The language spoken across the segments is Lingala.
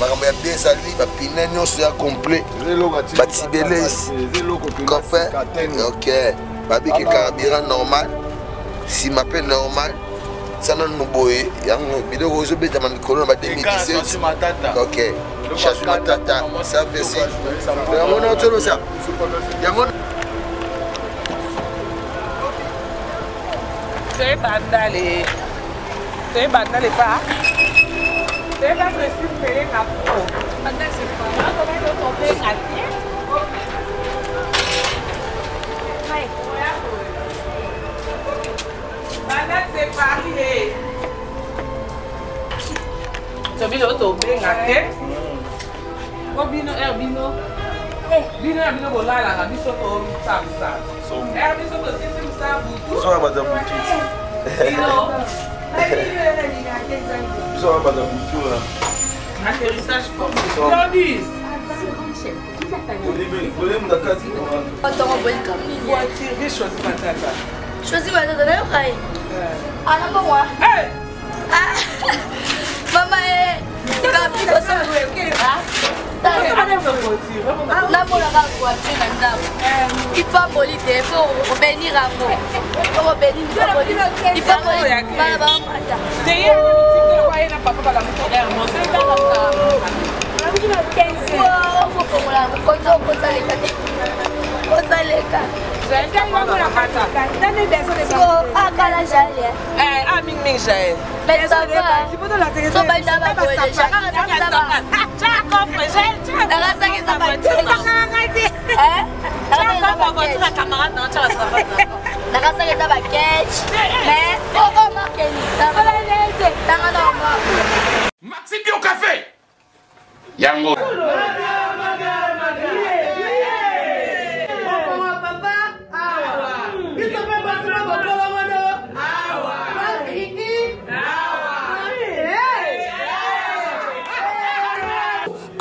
makambo ya bien ezali bapine nyonso ya complet batibele copain ok babiki carburant normal nsima mpe normal sana no boye yango biloko ozobetama mikolo na ba 2017 ok chasu matata ça merci yango na otolo ça yango c'est bandale pas c'est pas que si péré na pro bandale c'est pas comment le tomber à pied bandale c'est pareil Sobi lo tomber à pied Bino Herbino Bino bolala na biso to samsa Herbino to system sa butu so madame butu Bino so madame butu atterrissage forcé Londis Choisis ma tante, d'ailleurs, ah non, pas moi. Maman, tu vas appeler comme ça. Là, pour la voiture, il faut abolir, il faut bénir à moi. Il faut bénir, il faut abolir. Maxi Bio Café Yango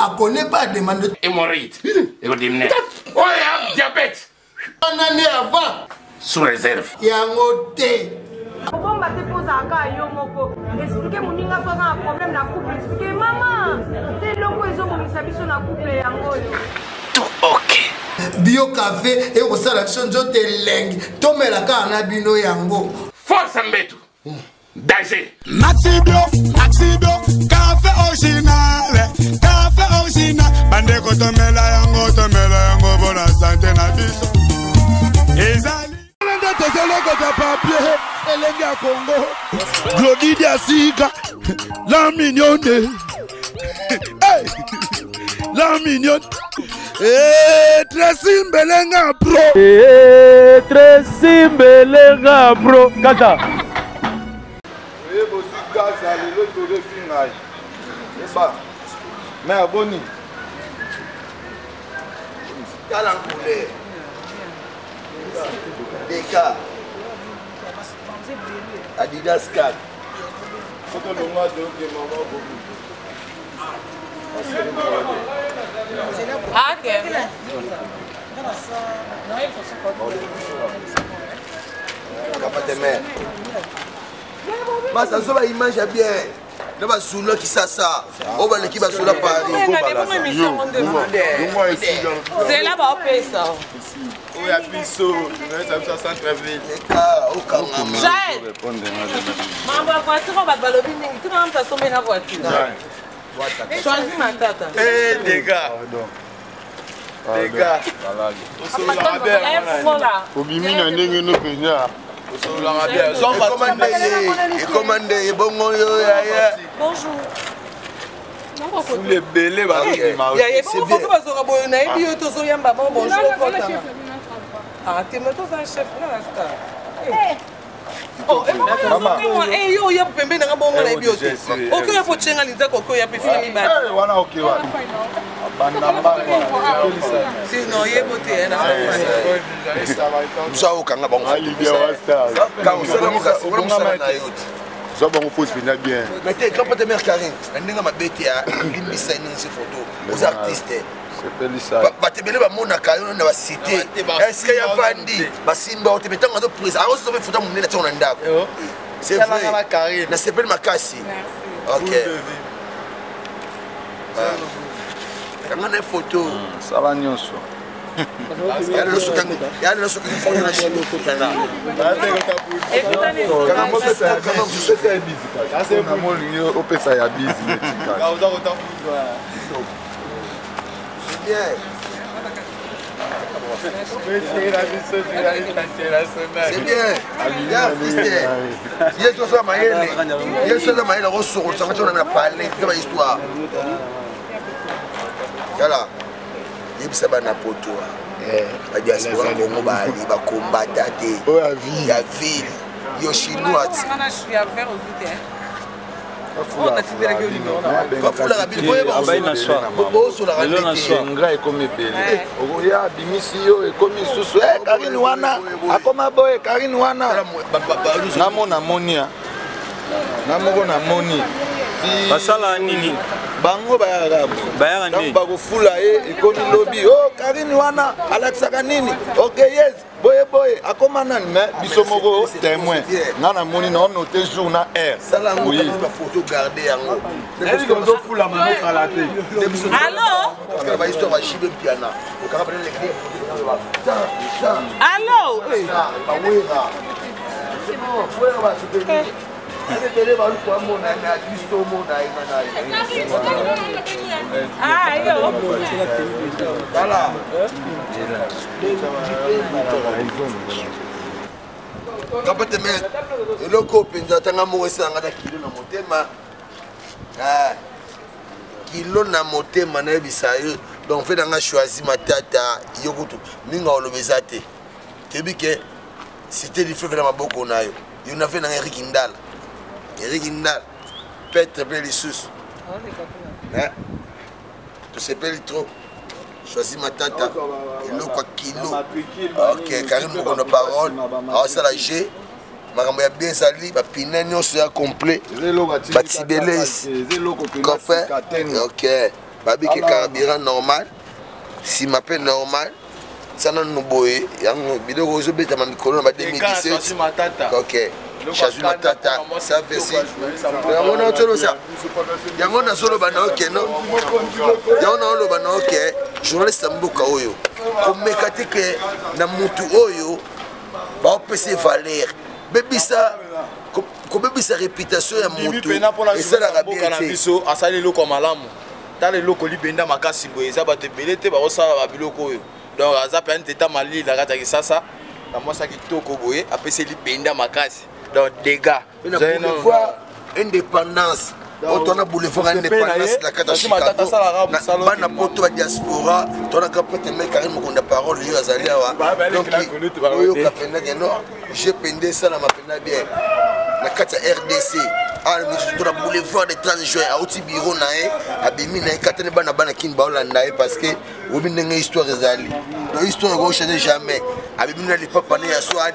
on connaît pas demande hémorroïde et on dit oh il y a diabète une année avant sous réserve yango té Comment va te poser à cas yo moko? Expliquer mon ninga pas un problème na couple. Expliquer maman. T'es longo ils ont mon sabiso na couple yango yo. tout ok. Bio café et au salation zote leng. Tomela ka na bino yango. Force Mbetu. Danger. Maxi Bio, café original. Café original. Bande ko tomela yango pour la santé na biso. Ezali papier, Elenga Congo, Glodidia Siga, la mignonne, la mignonne, Tracy Belenga Pro, Tracy Belenga Pro, Kata. Oui, vous êtes gaz à l'autre de finale. C'est ça. Mais abonné. Talent couleur. Deka Adidas 4 Photo de moi de maman Ah ok Mas ça va image bien. Ne va soulo qui ça. On va l'équipe va soulo Paris. C'est là bas au pays ça. Il y a Bissot, ça centre-ville. Jaël. Maman voiture on va balobi ningi. Tout le monde va sommer la voiture. Choisis ma tata. Eh les gars. Les gars. Obimina ndenge no penya. Commandé, bonjour. Vous les belés, c'est bien. Bonjour. Ah, tu me donnes un chef là, là. Oh, maman. Eh, yo, ya pembe na ngabonga na biote. Oko ya pochenga linza koko ya pefina mi ba. Eh, wana okay wa. Bandamba. Sinon, ye bote na ça. Ça au kanga bongo. Libia wasta. Quand on s'est na yote. Ça bon pose bien bien. Mais t'es grand père Karine, ndinga mabete ya limbisa ni ces photos aux artistes. batebele bamonaka yo na basite est-ce qu'il y a bandi basimba otebetanga to prise alors so befuta munene tona ndako c'est vrai na sepel makasi OK Kanga na photo. Ça va nyonso. Ya no soka photo na chino kutana. Kanga mo pesa ya busy. Kasa na mo linyo opesa ya busy metika. Bien. C'est bien. Yes, ça m'a aidé. Yes, ça m'a aidé. Ressources, ça m'a donné à parler de ma histoire. Voilà. Il y a pas na poto. La diaspora Congo ba li ba combattre té. Oh la vie. La ville. Yo chinois. basala nini bango bayaka nini bakofula ye ekomi lobi oh Karine wana alakisaka nini ok yes boye akoma nani mais biso moko témoin nga namoni na note jour na air sala ngo ba photo garder yango ezofula mano kala te allo parce que ba histoire ba chibe piana o ka prendre les clés allo ba wera c'est bon wera ba se ah yo voilà kapete me eloko penza tanga mo esanga na kilo na motema kilo na motema na bisayo donc fait danga choisir matata yokutu minga olobeza te tebike c'était du feu na maboko nayo yo na fait na Eric Ndala Petre Belissus. Tu sais pas trop. Choisis ma tata. Il a quoi kilo. Ok, Karine beaucoup de paroles. Alors ça la G. Marambo ya bien sali, ba pinenyo soit complet. Ba tibele ici. Copain. Ok. Babi ke carburant normal. Si m'appelle normal. Ça non nous boye. Yango bidon rozo beta ma mikolo na 2017. Ok. Chazu matata, ça fait si. Yango na tolo ça. Yango na solo bana ok non. Yango na lo bana ok. Journaliste mboka oyo. Komekati ke na mutu oyo ba opese valeur. Bebisa ko bebisa réputation ya mutu. Et ça la boka na biso asali loko malamu. Tale loko libenda makasi boye za ba te belete ba osala ba biloko oyo. Donc azape nteta mali la kata ki sasa. Na mwasa kitoko boye apese libenda makasi. Donc dégâts. Vous allez voir indépendance. Quand on a boulevard indépendance, la carte à Chicago, na poto la diaspora, on a capté mais Karine Mokonda parole lui azali awa. Donc yo kapenda ngeno, j'ai pendé ça na mapenda bien. La carte RDC, ah nous on a boulevard de 30 juin à outi bureau nae, abimi na katene bana kin baola nae parce que obi ndenge histoire ezali. Donc histoire go changer jamais. Abimi na lipa na ya swad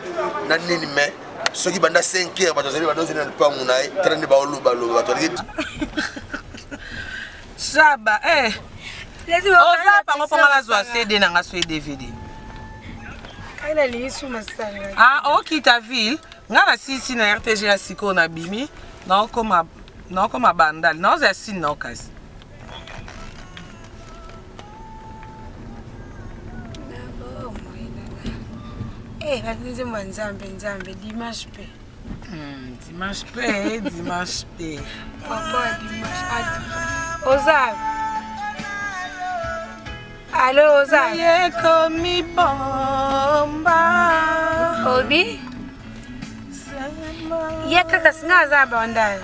na nini mais ceux qui banda 5 heures batozali badozina pas munae traîner ba oluba loba batozali Shaba oza pango ponga la zwa CD na nga so DVD Kaila lisu masanga ah okita ville nga na sisi na RTG ya siko na bimi na okoma bandal na oza sini na okasi Batinze mwanzambe nzambe dimanche pe. Dimanche pe. Papa dimanche. Oza. Allô Oza. Ye komi bomba. Obi. Ye kaka singa za banda.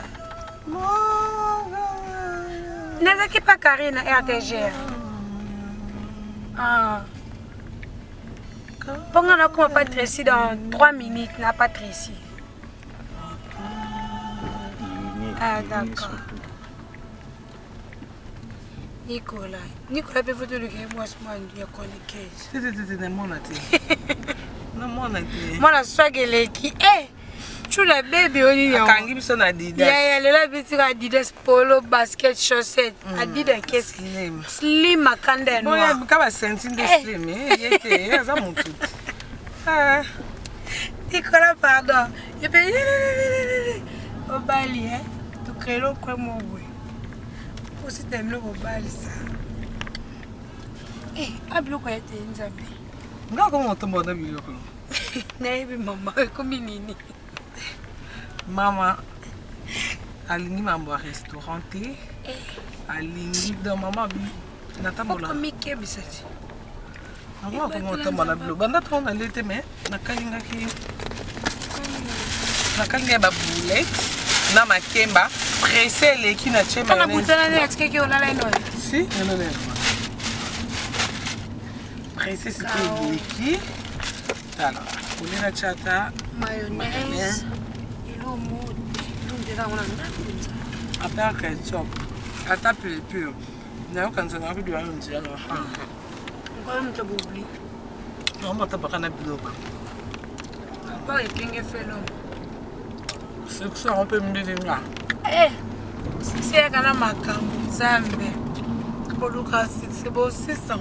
Naza ki pa Karine RTG. Ah. Pendant qu'on va pas Tracy dans 3 minutes, n'a pas Tracy. Ah d'accord. Nicolas peut vous donner moi ce mois il y a quoi les caisses. C'est mon até. Non mon até. Moi la swagele qui tu la bébé on y a. Kangi biso na Adidas. Yeah, la bitira Adidas polo basket chaussettes. Adidas qu'est-ce slim akanda no. Boya bukaba sentin de slim yete yaza mutu. Nicolas pardon. Je peux au bali tu crélo quoi mon boy. aussi t'aimes au bal ça. Eh, ablo quoi était nzambe. Nga comment on tombe dans biloko? Naibi maman, comme nini. Maman alingi mambo ya restaurant te. Alingi dans maman natambola. Comme Mickey bisati. Nga comment on tombe dans biloko? Banda to na lete mais nakalingaki. Nakalingaki ba boulette na makemba pressé leki na chema. Kana butana ne atike olala ino. Si, non. Pressé c'était leki. Alors, on est la chata, mayonnaise, et l'eau moude, l'eau de la après ketchup, à taper pur. N'a aucun sens de la on dit alors. Pourquoi on t'a oublié? On m'a pas kana biloba. Pas et kinge fait l'homme. C'est que ça on peut me dire là. Eh, c'est kana makambo zambe. Boluka c'est beau 600.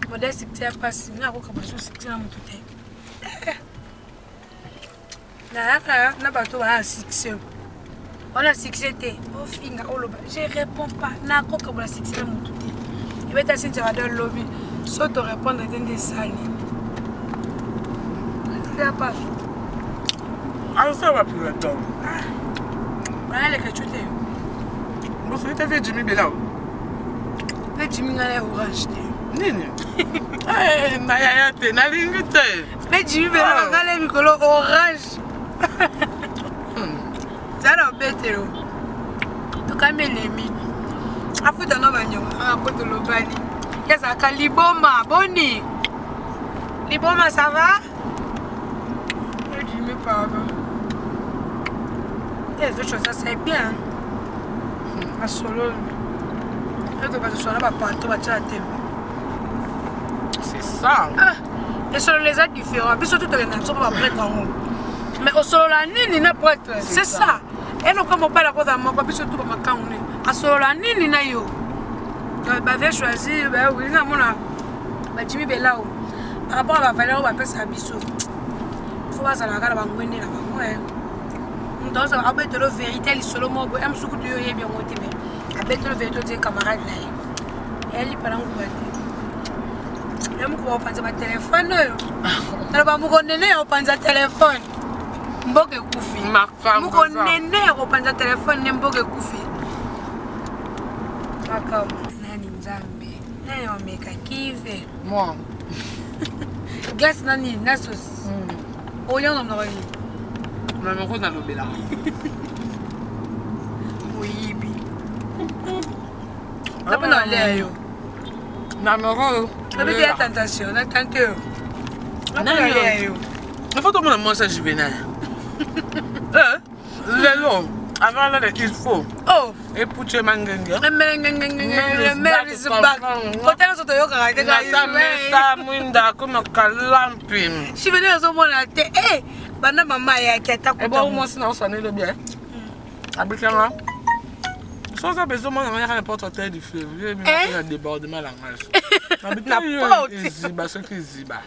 Modèle c'est pas si na ko kabaso c'est na mututé. Na bato ba succès. On a succès té. Au finga oloba. Je réponds pas. Na ko kabola succès na mututé. Et beta si tu vas dans le lobby, so te répondre dans des salles. C'est pas. Ah ça va plus longtemps. Voilà les cachuté. Vous souhaitez faire Jimmy Belao? Fait Jimmy ngale orange té. Nini? Eh, naya te, nalingi te. Mais Jimmy Belao ngale mikolo orange. Ça n'a pas été là. Tu as mis les mines. Après, tu as mis le bani. Il y a Liboma, Boni. Liboma, ça va? Je dis, mais pardon. Les autres choses, ça c'est bien. À solo. C'est ça. Et sur les autres différents. Puis surtout, tu as les pas prêts en haut. Mais au solo la nini na pas c'est ça. Et non comme on parle à moi pas surtout pour ma caune. À solo la nini na yo. Bah vais choisir bah oui na mona. Bah Jimmy Belao. Par rapport à la valeur on va passer à biso. Faut pas ça la gala ba ngwende la ba ouais. Donc ça va être le vérité les solo mo am suku to yo bien monté mais avec le vérité des camarades là. Elle parle en quoi. Même ko on pense à téléphone. Na ba mo konene on pense à téléphone. Mboke kufi. Muko nene opanza telefone mboke kufi. Makam. Nani nzambe? Nani wameka kive? Moi. Gas nani na saucisse. Oyo ndo mnoi. Na moko na lobela. Oyibi. Tape na leyo. Na moko. Tape de tentation, na tante. Na leyo. Il faut tomber dans mon message juvénal. Lelo, avant là il faut. Oh, et pour tu mangenga. Le maire is back. Hôtel so to yo ka te ka ça mwinda comme kalampi. Si venez au monde te eh bana mama ya ki ata ko. Et bon moi sinon ça ne le bien. Abikanga. Sans ça besoin on a n'importe hôtel du fleuve, mais il y a débordement la marche. Abikanga. Ziba ce qui ziba.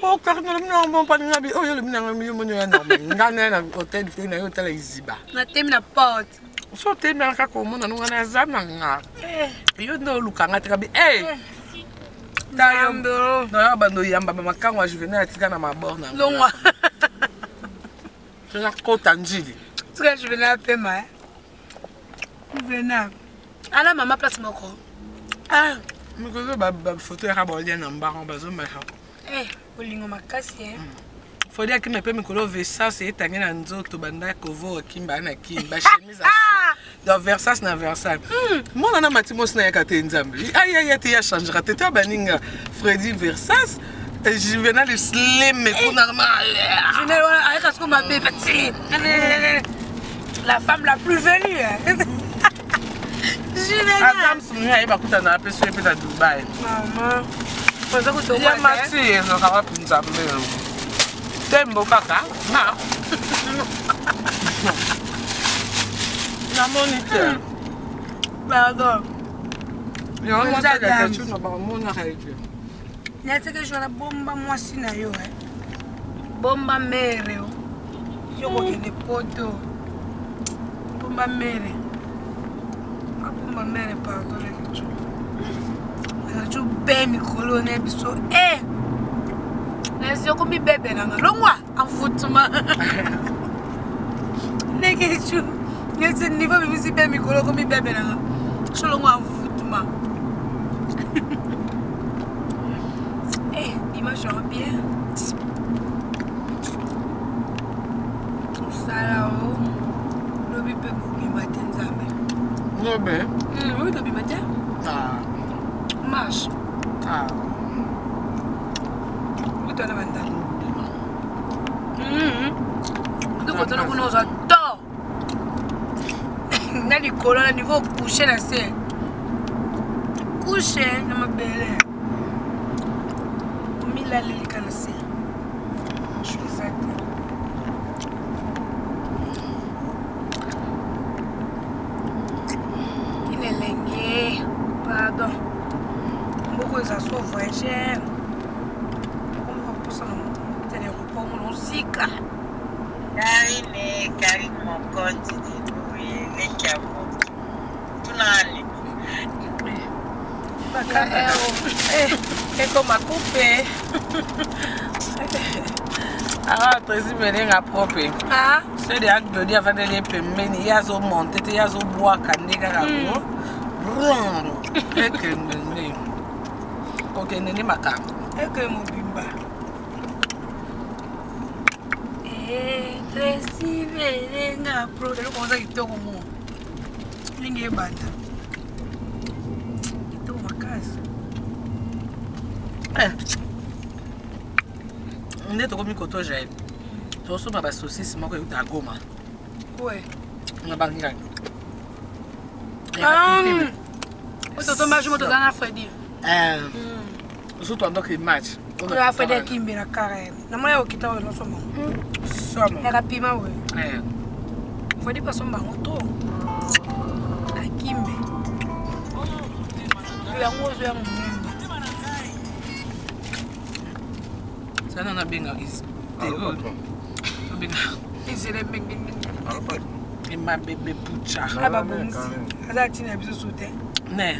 Oh, car nous n'avons pas de nabi. Oh, le minang mi mo nyo na. Ngana na hotel fi na hotel iziba. Na tem na porte. So tem na ka ko mo na ngana zana nga. Yo no lukanga te kabi. Eh. Ndayombo. Na bando yamba makangwa juvenile tika na maborna. Longwa. Tu na kota njili. Tika juvenile pema. Juvenile. Ala mama place moko. Ah, mikozo ba photo ya bolien na mbaron bazo ma. Olingo makasi faut dire que mes pères me colo Versace et tangé na nzoto banda kovo kimba na kimba chemise à donc Versace na Versace moi na matimos na yakate nzambi aïe te ya changera tete baninga Freddy Versace et Juvenal slim mais pour normal Juvenal avec ce qu'on m'a petit la femme la plus venue Juvenal Adam Sonia ba kutana ape so epeta Dubai maman ya mati no kawa pinza mbele tembo kaka na na moniteur pardon yo mo sa ka chu no ba mo na haiti nete que jola bomba mwasi na yo bomba mere yo ko kende poto bomba mere ma mère pardon les tu ben micro ne biso les yoko mi bébé na longwa en footma neke tu ngese niveau mi si ben micro ko mi bébé na so longwa en footma image bien sala o lobi pe mo matin nzambe Lobi oui lobi matin marche oui toi la banda de côté là nous adore na likolo na niveau coucher na se coucher na mabele la lelikanasi je suis exact il est lengue pardon beaucoup ça soit voyager on peut ça non tenir repos mon sika Karine mon compte les cabo tunali et comme à couper ah Tracy merenga propre c'est des actes de dire avant de les pemeni yazo monter yazo boire kanega kako et que nene OK nene maka et que mo bimba Tracy merenga propre le comment ça kitoko mo lingi banda kitoko makasi on est comme koto gel to so ba saucisse moko yuta goma ouais on a bangira o to tomage moto dana Freddy so to ando ke match on a Freddy kimbe na kare na moya okita o no somo somo ya kapima we Freddy pa somba moto akimbe ya ngozo ya Sana na benga is good. Benga is ele beng. Et ma bébé pucha. Ah bah bon si. Aza tina biso sauter. Ne.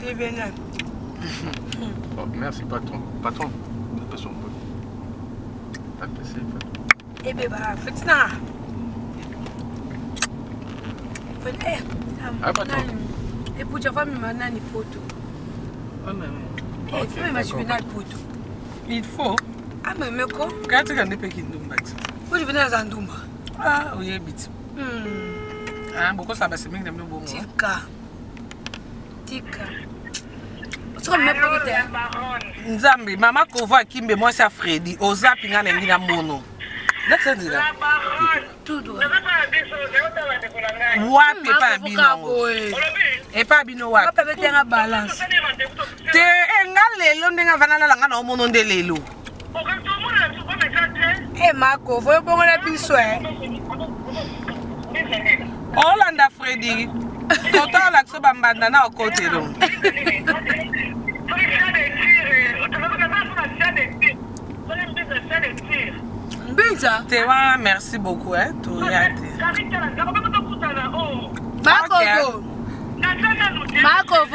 Et bien. Merci patron. Patron. De son peu. T'as passé patron. Eh bébé, fatina. Ah patron. Et pucha famille manani poto. Ah mais. Eh, tu m'as juvenal poto. Il faut. Ah mais meko. Quand tu gagnes peki ndumba. Où je venais à Ndumba. Ah oui bit. Ah beaucoup ça va se mettre même bon. Tika. Tu comme même pas Nzambe mama kova kimbe moi c'est Freddy oza pinga ngina mono. Let's dire. Tout doit. Wapi pa bino. Et pas bino wapi. Papa mettre en balance. Te engalelo ndinga vanana langa na omono ndelelo. Eh Marco, voyo bongo na biso Olanda Freddy. Kota la so bambanda na okotelo. Binza. Tewa merci beaucoup to yate. Marco.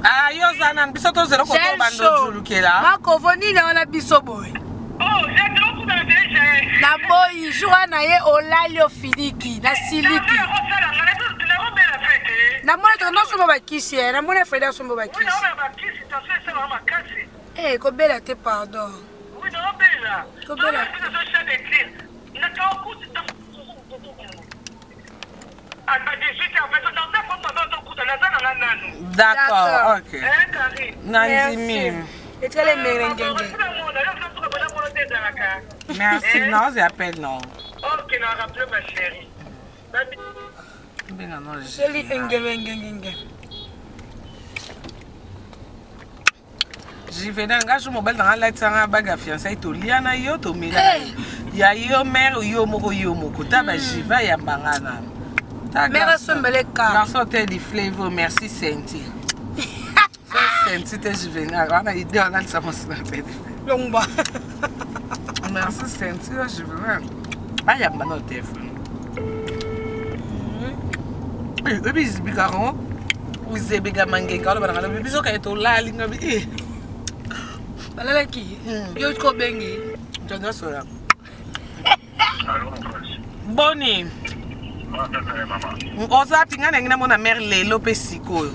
Ah yo zana biso to zero ko to bando julukela. Marco ni na wana biso boy. Oh, j'ai trop pour dans déjà. Na boy joua na ye olalio filiki na siliki. Na mona to no somba bakisi na mona Freda somba bakisi. Oui, na bakisi to se ma makasi. Eh, ko bela te pardon. Oui, no bela. Ko bela. Na ka okuti to. D'accord, ok. Nanzimi. Merci, non, j'appelle non. Ok, non, rappelez ma chérie. J'y vais dans un mobile dans la tanga baga fiancée to liana yo to mila. Ya yo mère yo moko taba jiva ya bangana. Merci Mbeleka. Garçon t'es du flavor, merci Senti. Senti t'es juvénal. On a idée on a ça mon snapper. Longba. Merci Senti juvénal. Ah ya bano téléphone. Et puis bigaron. Vous êtes biga mangé quand on a le biso quand est au la linga bi. Balala qui? Yo ko bengi. J'en ai ça. Boni. On s'est tinga n'engina mon mère les lopé siko.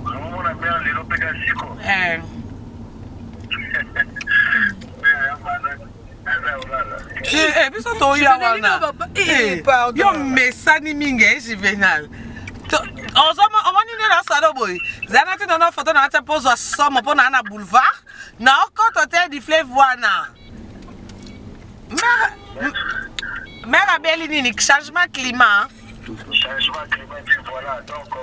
Mon mère les lopé siko. Biso to ya wana. Yo mesani minge Juvenal. Ozoma omoni ne na salo boy. Zana ti na photo na ta pose somo po na boulevard. Na okot hotel di fleuve wana. Mère Abeli nini changement climat. Changement climatique voilà donc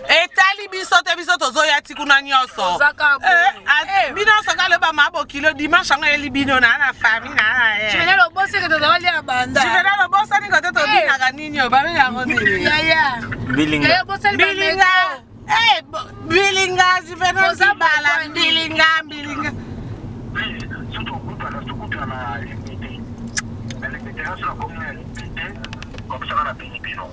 etali biso te biso tozoya ti kuna nyonso. Bino soka le ba mabo kilo dimanche nga eli bino na famille na. Je venais le bosser que tu aller à banda. Je venais le bosser ni kote to bina ka nini o ba me yango ni. Ya. Bilinga. Ya bosser Bilinga. Bilinga je venais si bala bilinga. Surtout pour la limité. La limité sur la communauté comme ça on a fini bino.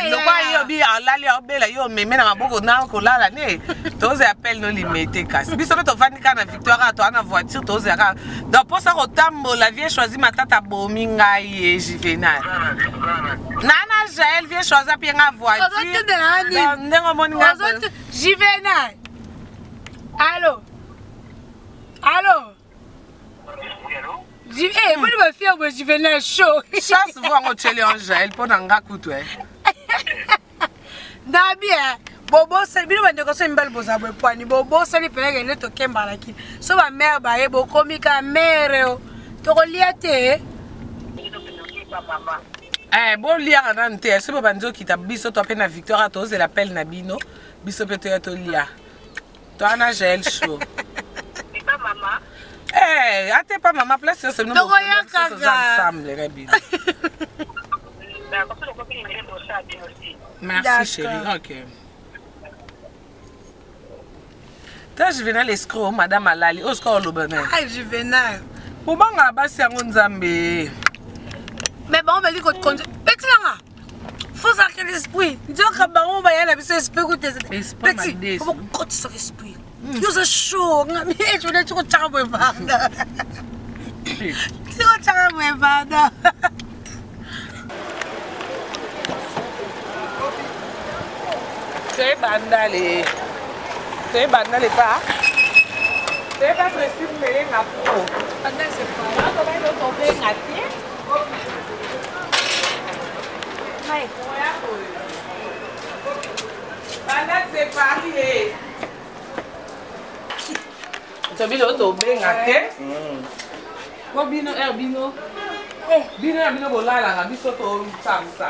Lokwa yo bi alali obela yo meme na maboko na ko lala ne toze appel no limité kasi biso to vanika na Victoire to na voiture toze ka donc pour ça rotambo la vie choisi matata bomi ngai Juvenal nana Jaël vie choisi puis nga voiture ndengo moni nga Juvenal allô moi je me fie au Juvenal chaud chance voir ngo tele en Jaël pour nanga kutu Dabia bobo se bino bande ko so mbal boza bo pani bobo se ni pelege ne to kemba la ki so ba mère ba ye bo komika mère o to ko liate bon lia na nte se bo banzo kita biso to pena Victoire to ze l'appel na bino biso peut to lia to ana Jaël chaud pas maman ate pas maman place c'est nous ensemble rabbi. Merci chérie. OK. T'as Juvenal escroc madame Alali au score le bonheur. Ah Juvenal. Bobanga basi yango nzambe. Mais bon on dit que petit là. Faut ça que l'esprit. Dieu ka ba on ba yana biso esprit ko tes. Petit. Faut ko tes esprit. Yo za show ngami je voulais tu ko tshaka bo banda. Tu ko tshaka bo banda. Tu bandale pas. Tu pas précis mais na pro. Bandale c'est pas. On va le tomber na pied. Mai. Bandale c'est Paris. Tu veux le tomber na pied? Bino bino. Bino bolala na biso to samsa.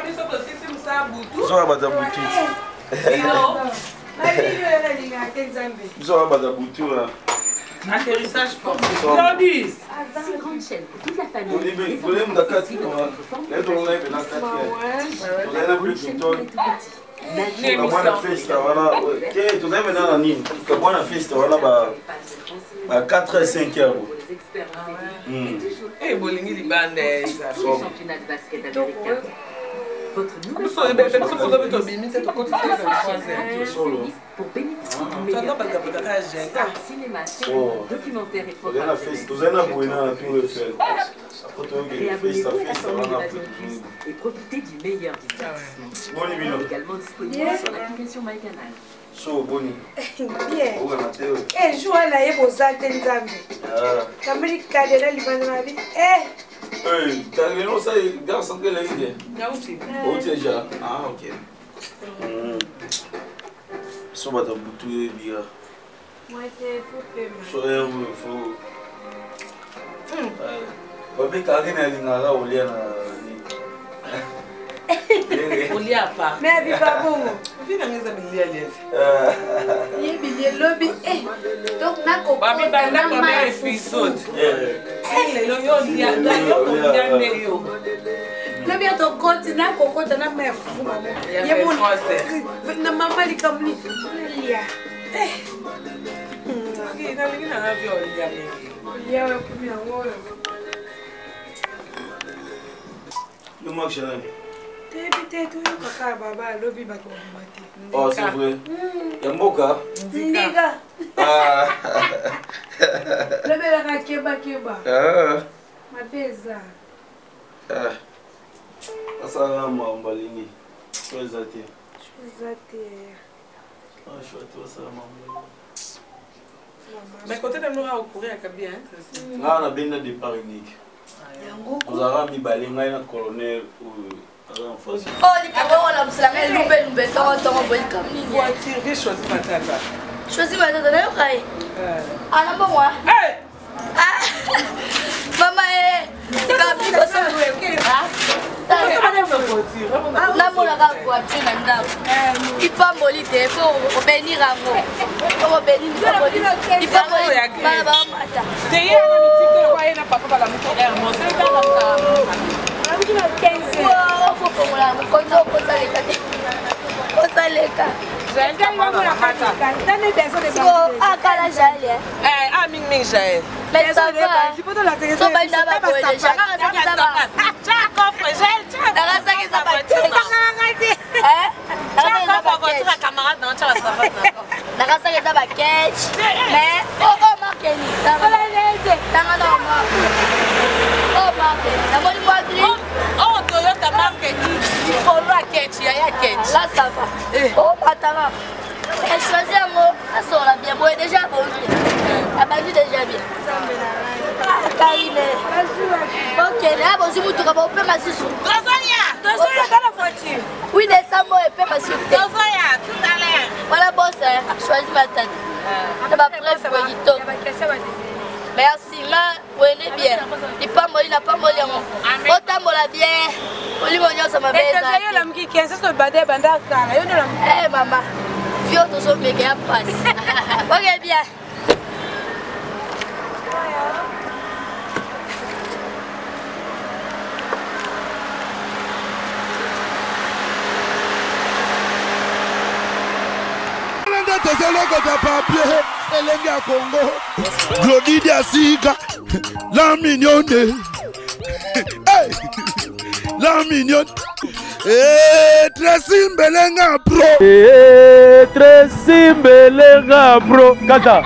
Biso to sisi msa butu. Zo abada butu. Bino. Zo abada butu. Atterrissage forcé. Claudie. C'est grande chaîne pour toute la famille. Vous voulez me d'accord là dans la vie là Bwana festa wana ke tuzame na nini ka bwana festa wana ba 4 5 heures bolingi libande ça championnat de basket américain. Votre nouvelle pour bénéficier du meilleur cinéma, documentaire et photo. Et profitez du meilleur divertissement. Également disponible sur l'application MyCanal. So boni. Bien. Joua na ye bozate nzambe. Kameli kadela libanda bi. T'as vu ça garçon que la idée. Déjà. Ah OK. So bata butu bia. Moi c'est faut faut. Obe kagina lingala olia na Olia pas. Mais viva bongo. Vina ngeza bilia lezi. Ye bilia lobby donc na ko ba mi ba na ba episode. Le yo lia yo. Le bien to compte na ko compte na me fu mama. Ye mon na mama likamli. Lia. Na lingina na vyo lia mingi. Lia wa kumia ngoyo. moi, chérie. Oh, c'est vrai. Yamboka. Ndiga. Ah. Le bel keba keba. Ah. Ma pesa. Ah. Ça va, moi, on va l'ingé. Choisate. Ah, choisate, ça va, maman. Mais côté de nous, on courir à bien. Là, on a bien des départ unique. Nous avons mis balinga un colonel ou un enfant. Oh, les camarades, on a besoin de nous tant on va le camion. Voiture, choisis ma tata. Choisis ma tata, d'ailleurs, Rai. Ah, non, pas moi. Maman, c'est comme ça, ça va. Namolaka voiture na ndako ipamboli te po obénir yango obénir ipamboli bana bamata ofofongola mokonzi okosaleka te osaleka akala jale mingi jael mais ça va so baina bakoele nakasakeza baketch mais omakeni namoni mwagri toyota marke ikolo aketch yaya ketch là ça va omatanga choisi yango asola bien boye déjà bongi abandi déjà bien karine okende abozwi mutuka baopema susu oui décembre epema susu te voilà boss choisi matata na babref boyito merci nga wene bien lipamboli na pamboli yango otambola bien olimo nyonso mabe eza mama vio tozomeka ya pasi oke bien tozelokota papier elenge ya Congo Glodidi Asika la mignonne la mignonne Tracy Mbelenga bro Tracy Mbelenga bro kata